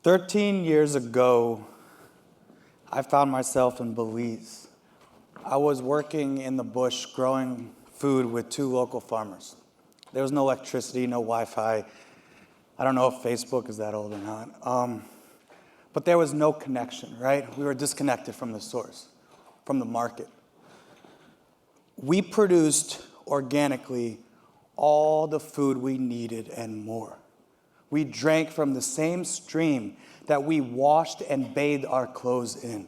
13 years ago, I found myself in Belize. I was working in the bush growing food with 2 local farmers. There was no electricity, no Wi-Fi. I don't know if Facebook is that old or not. But there was no connection, right? We were disconnected from the source, from the market. We produced organically all the food we needed and more. We drank from the same stream that we washed and bathed our clothes in.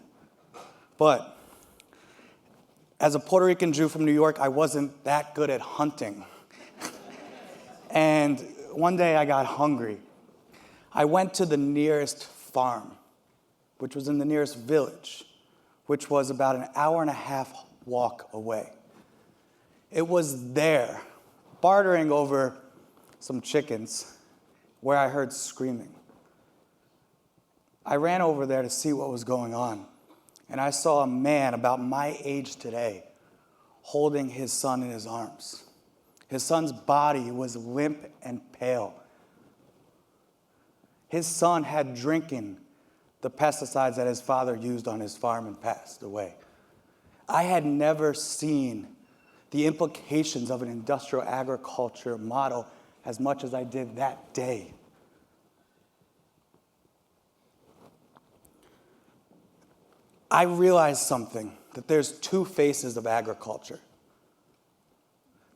But as a Puerto Rican Jew from New York, I wasn't that good at hunting. And one day I got hungry. I went to the nearest farm, which was in the nearest village, which was about an hour and a half walk away. It was there, bartering over some chickens, where I heard screaming. I ran over there to see what was going on, and I saw a man about my age today holding his son in his arms. His son's body was limp and pale. His son had drinking the pesticides that his father used on his farm and passed away. I had never seen the implications of an industrial agriculture model as much as I did that day. I realized something, that there's 2 faces of agriculture.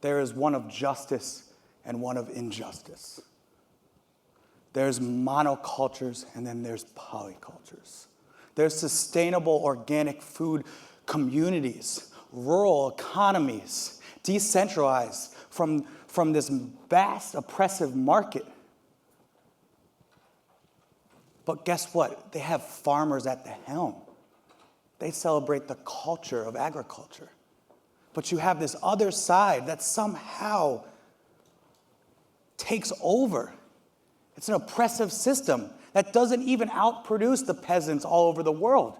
There is one of justice and one of injustice. There's monocultures and then there's polycultures. There's sustainable organic food communities, rural economies, decentralized from this vast oppressive market. But guess what? They have farmers at the helm. They celebrate the culture of agriculture. But you have this other side that somehow takes over. It's an oppressive system that doesn't even outproduce the peasants all over the world.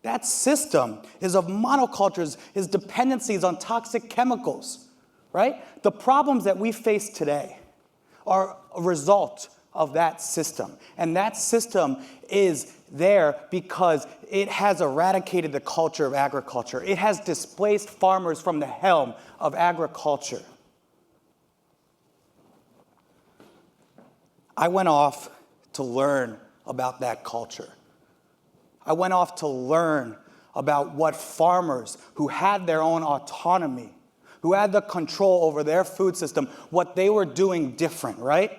That system is of monocultures, is dependencies on toxic chemicals, right? The problems that we face today are a result of that system. And that system is there because it has eradicated the culture of agriculture. It has displaced farmers from the helm of agriculture. I went off to learn about that culture. I went off to learn about what farmers who had their own autonomy, who had the control over their food system, what they were doing different, right?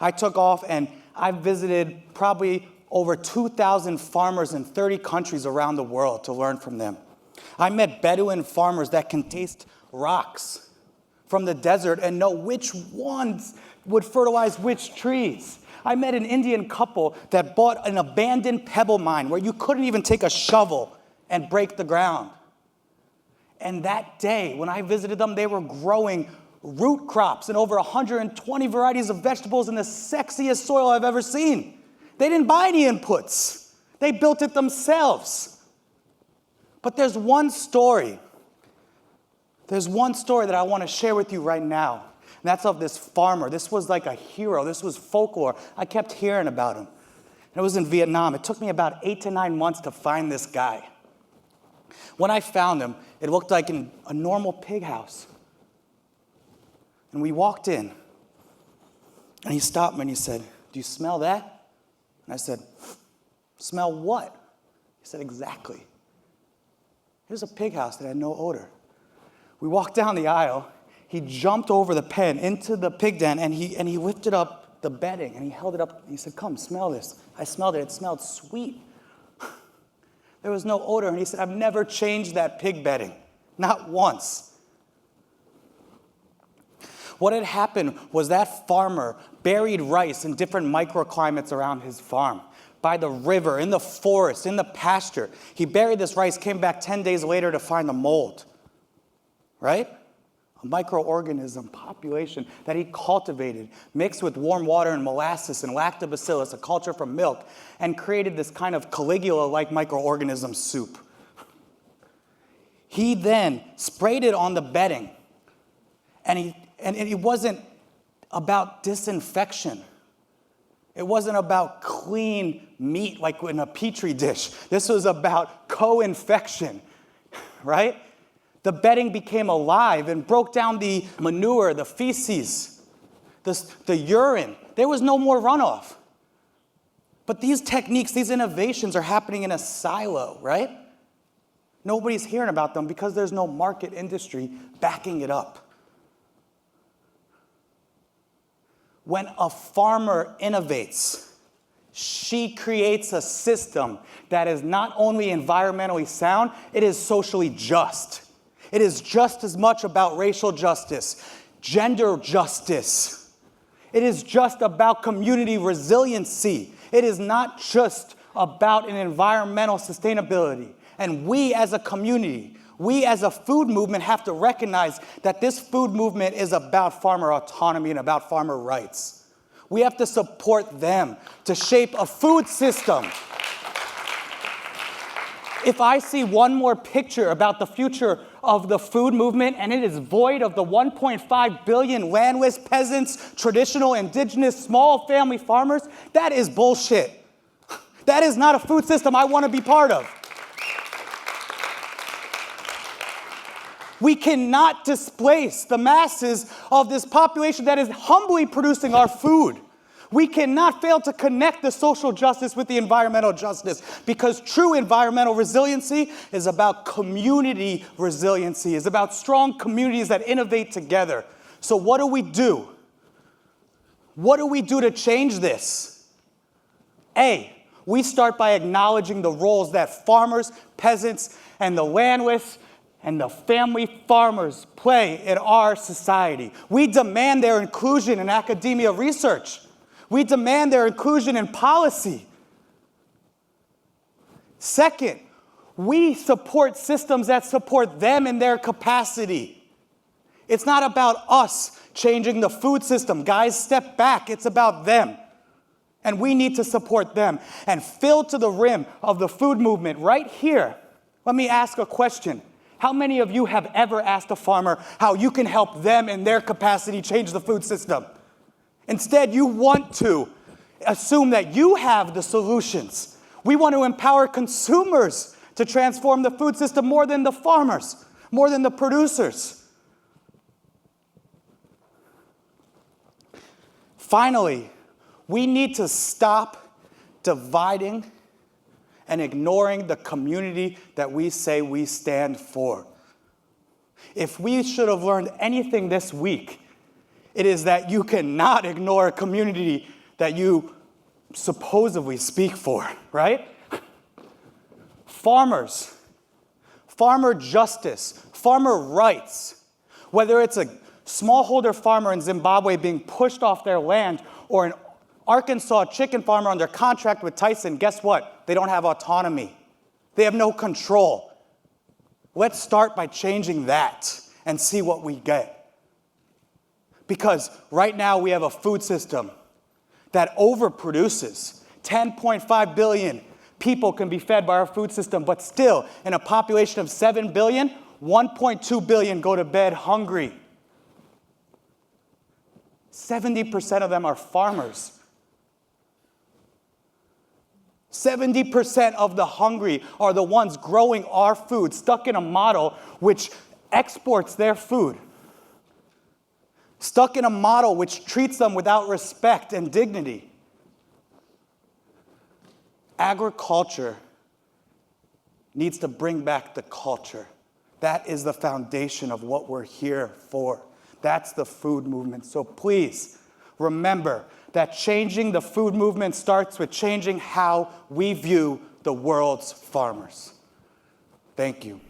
I took off and I visited probably over 2,000 farmers in 30 countries around the world to learn from them. I met Bedouin farmers that can taste rocks from the desert and know which ones would fertilize which trees. I met an Indian couple that bought an abandoned pebble mine where you couldn't even take a shovel and break the ground. And that day, when I visited them, they were growing root crops and over 120 varieties of vegetables in the sexiest soil I've ever seen. They didn't buy any inputs. They built it themselves. But there's one story that I want to share with you right now. And that's of this farmer. This was like a hero. This was folklore. I kept hearing about him. And it was in Vietnam. It took me about 8 to 9 months to find this guy. When I found him, it looked like a normal pig house. And we walked in, and he stopped me and he said, "Do you smell that?" And I said, "Smell what?" He said, "Exactly. Here's a pig house that had no odor." We walked down the aisle. He jumped over the pen into the pig den, and he lifted up the bedding, and he held it up, and he said, "Come, smell this." I smelled it. It smelled sweet. There was no odor, and he said, "I've never changed that pig bedding, not once." What had happened was that farmer buried rice in different microclimates around his farm, by the river, in the forest, in the pasture. He buried this rice, came back 10 days later to find the mold, right? A microorganism population that he cultivated, mixed with warm water and molasses and lactobacillus, a culture from milk, and created this kind of Caligula-like microorganism soup. He then sprayed it on the bedding, and it wasn't about disinfection. It wasn't about clean meat like in a petri dish. This was about co-infection, right? The bedding became alive and broke down the manure, the feces, the urine. There was no more runoff. But these techniques, these innovations are happening in a silo, right? Nobody's hearing about them because there's no market industry backing it up. When a farmer innovates, she creates a system that is not only environmentally sound, it is socially just. It is just as much about racial justice, gender justice. It is just about community resiliency. It is not just about an environmental sustainability. And we as a community, we as a food movement have to recognize that this food movement is about farmer autonomy and about farmer rights. We have to support them to shape a food system. If I see one more picture about the future of the food movement and it is void of the 1.5 billion landless peasants, traditional, indigenous, small family farmers, that is bullshit. That is not a food system I want to be part of. We cannot displace the masses of this population that is humbly producing our food. We cannot fail to connect the social justice with the environmental justice, because true environmental resiliency is about community resiliency, is about strong communities that innovate together. So what do we do? What do we do to change this? A, we start by acknowledging the roles that farmers, peasants, and the landless and the family farmers play in our society. We demand their inclusion in academia research. We demand their inclusion in policy. Second, we support systems that support them in their capacity. It's not about us changing the food system. Guys, step back. It's about them. And we need to support them. And fill to the rim of the food movement right here. Let me ask a question. How many of you have ever asked a farmer how you can help them in their capacity change the food system? Instead, you want to assume that you have the solutions. We want to empower consumers to transform the food system more than the farmers, more than the producers. Finally, we need to stop dividing and ignoring the community that we say we stand for. If we should have learned anything this week, it is that you cannot ignore a community that you supposedly speak for, right? Farmers, farmer justice, farmer rights, whether it's a smallholder farmer in Zimbabwe being pushed off their land or an Arkansas chicken farmer under contract with Tyson, guess what? They don't have autonomy. They have no control. Let's start by changing that and see what we get. Because right now we have a food system that overproduces. 10.5 billion people can be fed by our food system, but still, in a population of 7 billion, 1.2 billion go to bed hungry. 70% of them are farmers. 70% of the hungry are the ones growing our food, stuck in a model which exports their food. Stuck in a model which treats them without respect and dignity. Agriculture needs to bring back the culture. That is the foundation of what we're here for. That's the food movement. So please remember that changing the food movement starts with changing how we view the world's farmers. Thank you.